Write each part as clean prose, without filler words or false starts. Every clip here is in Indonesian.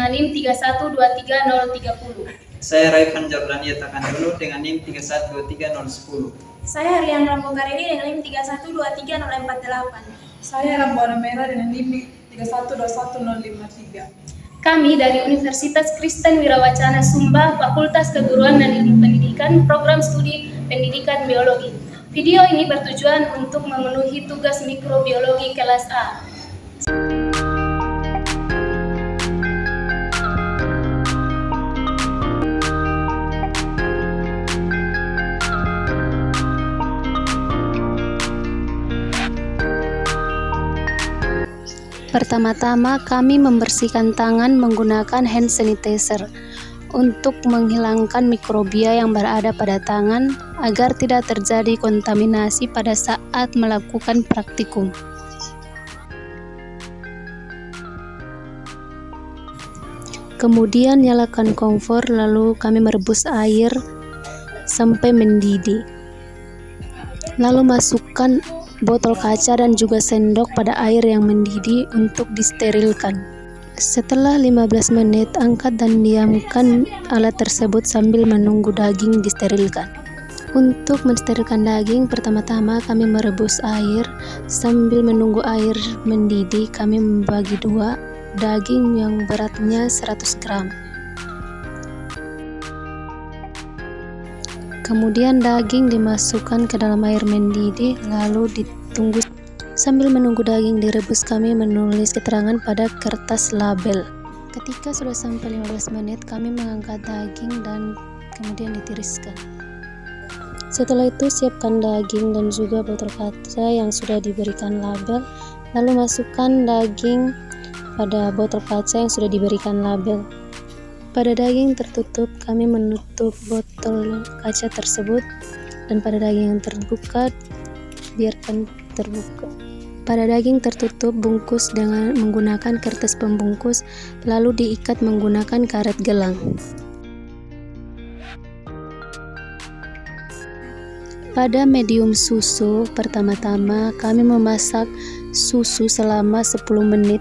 dengan NIM 3123030. Saya Raifan Jablani Takandono dengan NIM 3123010. Saya Rian Rambo Kareli dengan NIM 3123048. Saya Rambuana Merah dengan NIM 3121053. Kami dari Universitas Kristen Wirawacana Sumba, Fakultas Keguruan dan Ilmu Pendidikan, Program Studi Pendidikan Biologi. Video ini bertujuan untuk memenuhi tugas mikrobiologi kelas A. Pertama-tama kami membersihkan tangan menggunakan hand sanitizer untuk menghilangkan mikrobia yang berada pada tangan agar tidak terjadi kontaminasi pada saat melakukan praktikum. Kemudian nyalakan kompor, lalu kami merebus air sampai mendidih. Lalu masukkan botol kaca dan juga sendok pada air yang mendidih untuk disterilkan. Setelah 15 menit, angkat dan diamkan alat tersebut sambil menunggu daging disterilkan. Untuk mensterilkan daging, pertama-tama kami merebus air. Sambil menunggu air mendidih, kami membagi dua daging yang beratnya 100 gram. Kemudian daging dimasukkan ke dalam air mendidih, lalu ditunggu. Sambil menunggu daging direbus, kami menulis keterangan pada kertas label. Ketika sudah sampai 15 menit, kami mengangkat daging dan kemudian ditiriskan. Setelah itu, siapkan daging dan juga botol kaca yang sudah diberikan label, lalu masukkan daging pada botol kaca yang sudah diberikan label. Pada daging tertutup, kami menutup botol kaca tersebut, dan pada daging yang terbuka, biarkan terbuka. Pada daging tertutup, bungkus dengan menggunakan kertas pembungkus, lalu diikat menggunakan karet gelang. Pada medium susu, pertama-tama kami memasak susu selama 10 menit.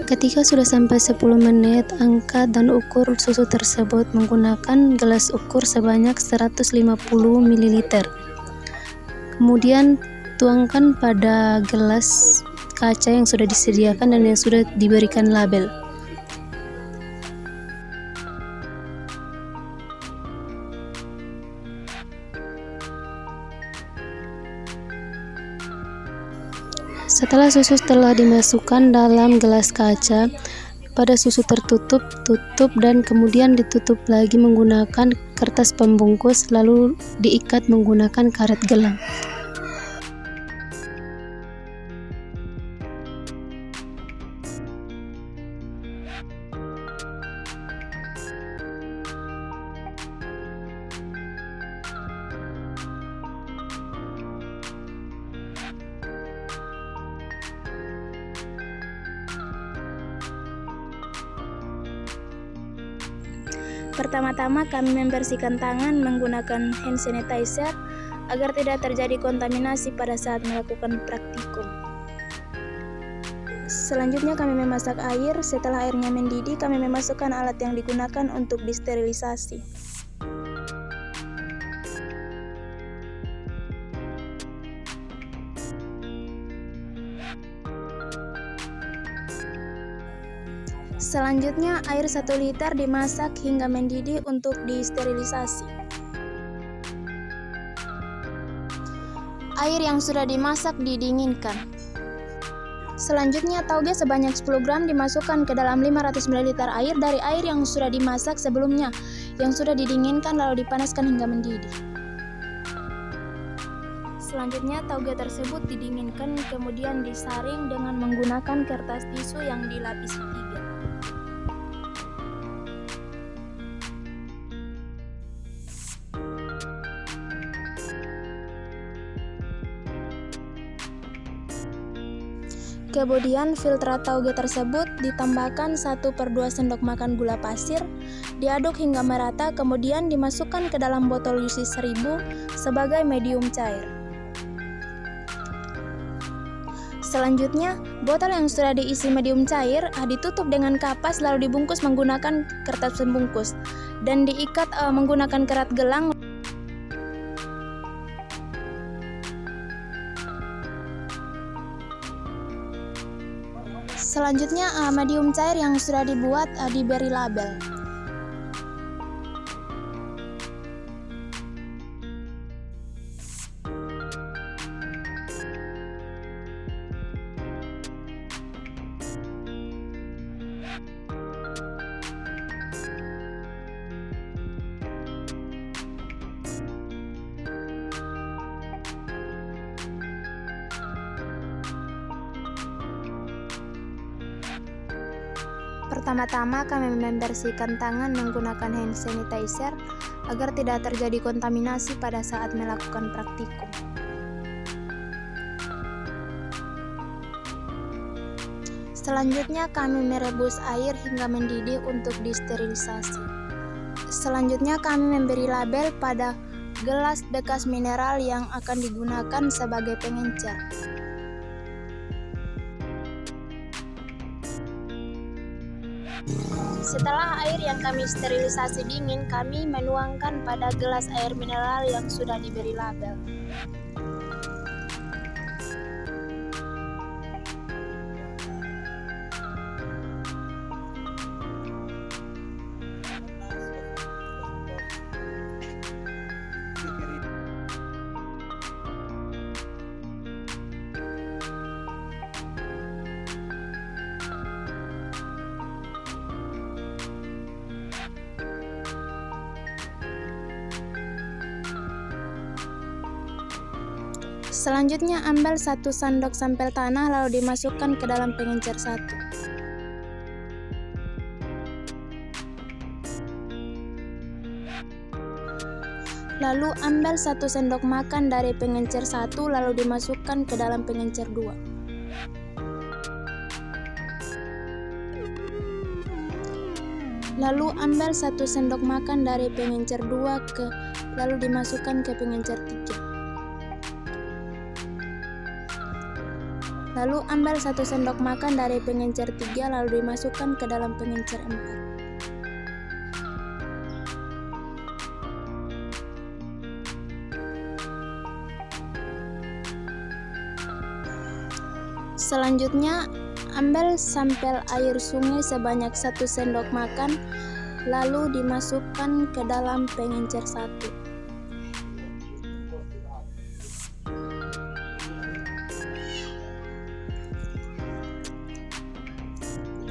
Ketika sudah sampai 10 menit, angkat dan ukur susu tersebut menggunakan gelas ukur sebanyak 150 ml. Kemudian tuangkan pada gelas kaca yang sudah disediakan dan yang sudah diberikan label. Setelah susu telah dimasukkan dalam gelas kaca, pada susu tertutup, tutup dan kemudian ditutup lagi menggunakan kertas pembungkus, lalu diikat menggunakan karet gelang. Pertama-tama kami membersihkan tangan menggunakan hand sanitizer agar tidak terjadi kontaminasi pada saat melakukan praktikum. Selanjutnya kami memasak air. Setelah airnya mendidih, kami memasukkan alat yang digunakan untuk disterilisasi. Selanjutnya, air 1 liter dimasak hingga mendidih untuk disterilisasi. Air yang sudah dimasak didinginkan. Selanjutnya, tauge sebanyak 10 gram dimasukkan ke dalam 500 ml air dari air yang sudah dimasak sebelumnya, yang sudah didinginkan lalu dipanaskan hingga mendidih. Selanjutnya, tauge tersebut didinginkan kemudian disaring dengan menggunakan kertas tisu yang dilapisi 3. Kemudian filtrat tauge tersebut ditambahkan 1/2 sendok makan gula pasir, diaduk hingga merata, kemudian dimasukkan ke dalam botol UC 1000 sebagai medium cair. Selanjutnya, botol yang sudah diisi medium cair ditutup dengan kapas lalu dibungkus menggunakan kertas pembungkus dan diikat menggunakan kerat gelang. Selanjutnya, medium cair yang sudah dibuat diberi label. Pertama-tama kami membersihkan tangan menggunakan hand sanitizer agar tidak terjadi kontaminasi pada saat melakukan praktikum. Selanjutnya kami merebus air hingga mendidih untuk disterilisasi. Selanjutnya kami memberi label pada gelas bekas mineral yang akan digunakan sebagai pengencer. Setelah air yang kami sterilisasi dingin, kami menuangkan pada gelas air mineral yang sudah diberi label. Selanjutnya ambil 1 sendok sampel tanah lalu dimasukkan ke dalam pengencer 1. Lalu ambil 1 sendok makan dari pengencer 1 lalu dimasukkan ke dalam pengencer 2. Lalu ambil 1 sendok makan dari pengencer 2 lalu dimasukkan ke pengencer 3. Lalu ambil 1 sendok makan dari pengencer 3 lalu dimasukkan ke dalam pengencer 4. Selanjutnya, ambil sampel air sungai sebanyak 1 sendok makan lalu dimasukkan ke dalam pengencer 1.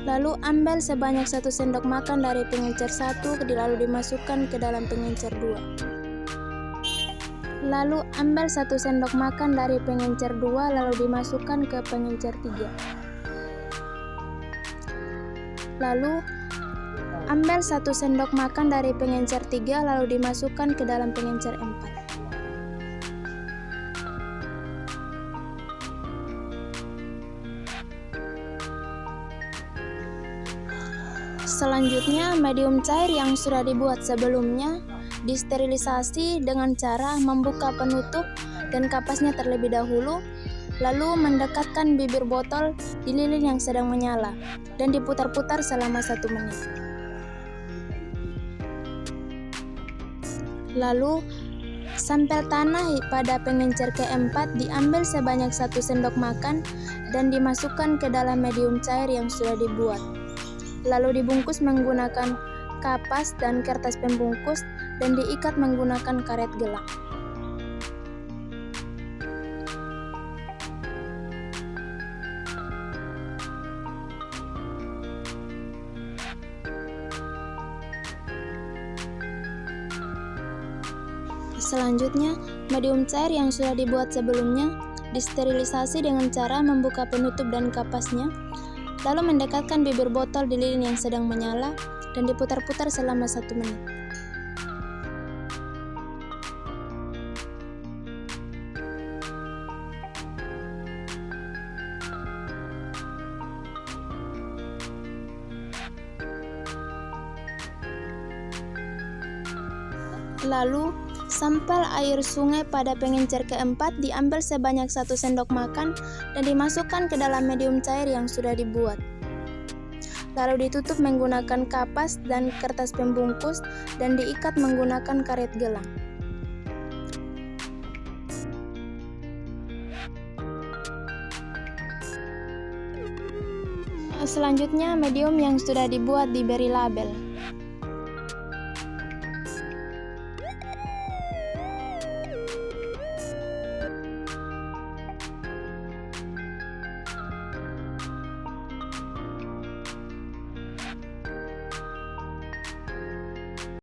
Lalu ambil sebanyak 1 sendok makan dari pengencer 1 lalu dimasukkan ke dalam pengencer 2. Lalu ambil 1 sendok makan dari pengencer 2 lalu dimasukkan ke pengencer 3. Lalu ambil 1 sendok makan dari pengencer 3 lalu dimasukkan ke dalam pengencer 4. Selanjutnya, medium cair yang sudah dibuat sebelumnya disterilisasi dengan cara membuka penutup dan kapasnya terlebih dahulu, lalu mendekatkan bibir botol di lilin yang sedang menyala dan diputar-putar selama 1 menit. Lalu, sampel tanah pada pengencer keempat diambil sebanyak 1 sendok makan dan dimasukkan ke dalam medium cair yang sudah dibuat. Lalu dibungkus menggunakan kapas dan kertas pembungkus dan diikat menggunakan karet gelang. Selanjutnya, medium cair yang sudah dibuat sebelumnya disterilisasi dengan cara membuka penutup dan kapasnya, lalu mendekatkan bibir botol di lilin yang sedang menyala dan diputar-putar selama 1 menit. Lalu, Sampel air sungai pada pengencer keempat diambil sebanyak 1 sendok makan dan dimasukkan ke dalam medium cair yang sudah dibuat. Lalu ditutup menggunakan kapas dan kertas pembungkus dan diikat menggunakan karet gelang. Selanjutnya, medium yang sudah dibuat diberi label.